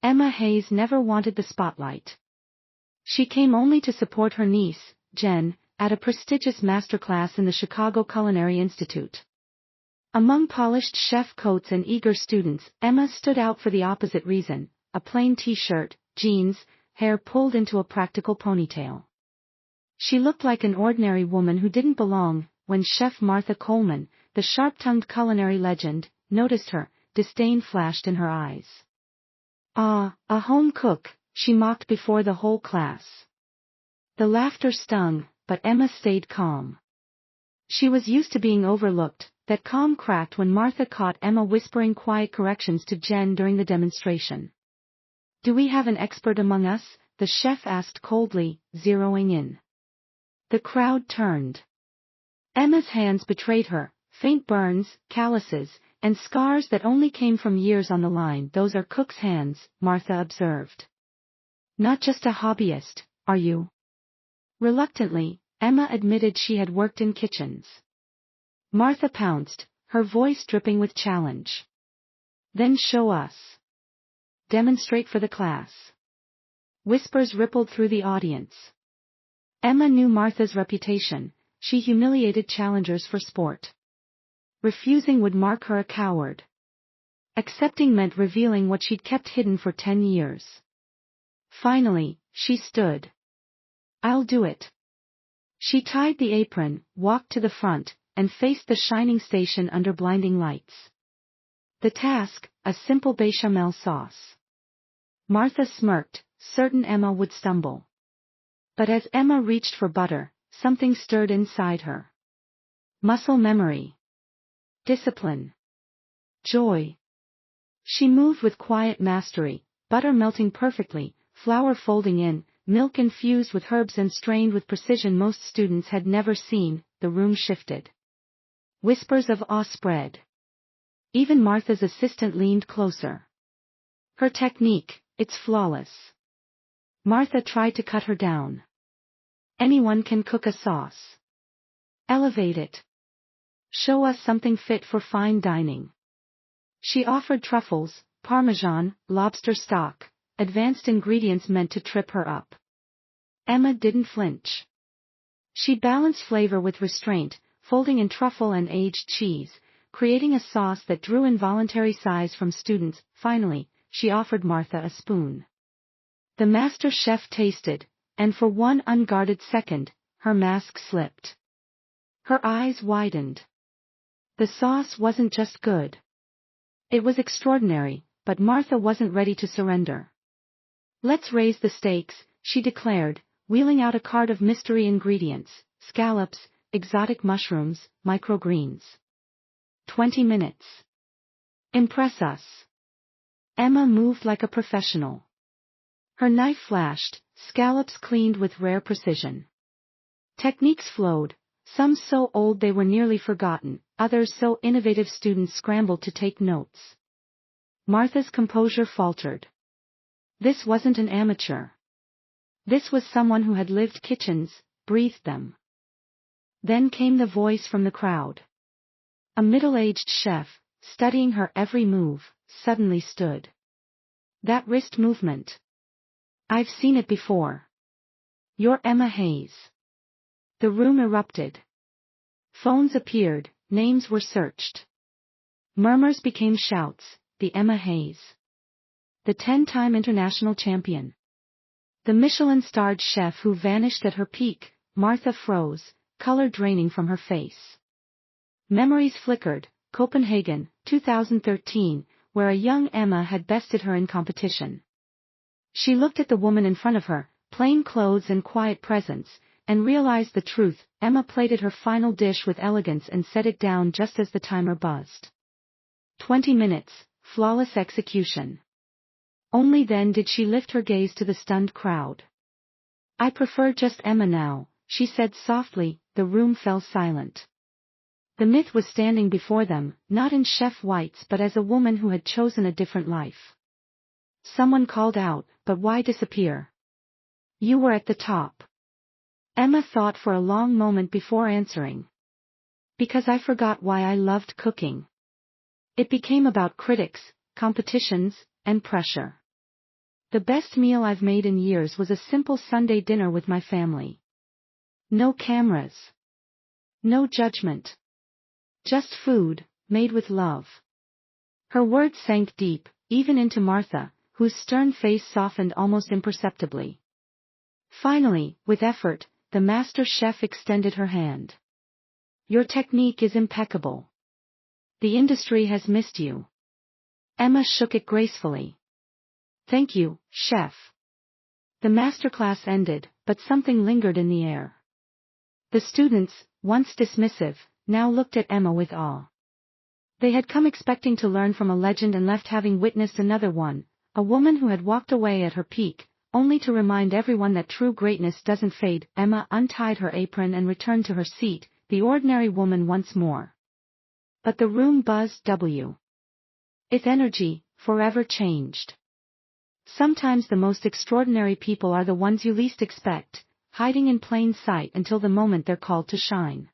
Emma Hayes never wanted the spotlight. She came only to support her niece, Jen, at a prestigious masterclass in the Chicago Culinary Institute. Among polished chef coats and eager students, Emma stood out for the opposite reason: a plain t-shirt, jeans, hair pulled into a practical ponytail. She looked like an ordinary woman who didn't belong. When Chef Martha Coleman, the sharp-tongued culinary legend, noticed her, disdain flashed in her eyes. "Ah, a home cook," she mocked before the whole class. The laughter stung, but Emma stayed calm. She was used to being overlooked. That calm cracked when Martha caught Emma whispering quiet corrections to Jen during the demonstration. "Do we have an expert among us?" the chef asked coldly, zeroing in. The crowd turned. Emma's hands betrayed her, faint burns, calluses, and scars that only came from years on the line. "Those are cook's hands," Martha observed. "Not just a hobbyist, are you?" Reluctantly, Emma admitted she had worked in kitchens. Martha pounced, her voice dripping with challenge. "Then show us. Demonstrate for the class." Whispers rippled through the audience. Emma knew Martha's reputation. She humiliated challengers for sport. Refusing would mark her a coward. Accepting meant revealing what she'd kept hidden for 10 years. Finally, she stood. "I'll do it." She tied the apron, walked to the front, and faced the shining station under blinding lights. The task, a simple bechamel sauce. Martha smirked, certain Emma would stumble. But as Emma reached for butter, something stirred inside her. Muscle memory. Discipline. Joy. She moved with quiet mastery, butter melting perfectly, flour folding in, milk infused with herbs and strained with precision most students had never seen. The room shifted. Whispers of awe spread. Even Martha's assistant leaned closer. "Her technique, it's flawless." Martha tried to cut her down. "Anyone can cook a sauce. Elevate it. Show us something fit for fine dining." She offered truffles, parmesan, lobster stock, advanced ingredients meant to trip her up. Emma didn't flinch. She balanced flavor with restraint, folding in truffle and aged cheese, creating a sauce that drew involuntary sighs from students. Finally, she offered Martha a spoon. The master chef tasted, and for one unguarded second, her mask slipped. Her eyes widened. The sauce wasn't just good. It was extraordinary, but Martha wasn't ready to surrender. "Let's raise the stakes," she declared, wheeling out a cart of mystery ingredients: scallops, exotic mushrooms, microgreens. 20 minutes. Impress us. Emma moved like a professional. Her knife flashed, scallops cleaned with rare precision. Techniques flowed, some so old they were nearly forgotten, others so innovative students scrambled to take notes. Martha's composure faltered. This wasn't an amateur. This was someone who had lived kitchens, breathed them. Then came the voice from the crowd. A middle-aged chef, studying her every move, suddenly stood. "That wrist movement. I've seen it before. You're Emma Hayes." The room erupted. Phones appeared, names were searched. Murmurs became shouts: "The Emma Hayes. The 10-time international champion. The Michelin-starred chef who vanished at her peak." Martha froze, color draining from her face. Memories flickered. Copenhagen, 2013, where a young Emma had bested her in competition. She looked at the woman in front of her, plain clothes and quiet presence, and realized the truth. Emma plated her final dish with elegance and set it down just as the timer buzzed. 20 minutes, flawless execution. Only then did she lift her gaze to the stunned crowd. "I prefer just Emma now," she said softly. The room fell silent. The myth was standing before them, not in chef whites but as a woman who had chosen a different life. Someone called out, "But why disappear? You were at the top." Emma thought for a long moment before answering. "Because I forgot why I loved cooking." It became about critics, competitions, and pressure. The best meal I've made in years was a simple Sunday dinner with my family. No cameras. No judgment. Just food, made with love. Her words sank deep, even into Martha, whose stern face softened almost imperceptibly. Finally, with effort, the master chef extended her hand. Your technique is impeccable. The industry has missed you. Emma shook it gracefully. Thank you, chef. The masterclass ended, but something lingered in the air. The students, once dismissive, now looked at Emma with awe. They had come expecting to learn from a legend and left having witnessed another one, a woman who had walked away at her peak, only to remind everyone that true greatness doesn't fade. Emma untied her apron and returned to her seat, the ordinary woman once more. But the room buzzed its energy, forever changed. Sometimes the most extraordinary people are the ones you least expect, hiding in plain sight until the moment they're called to shine.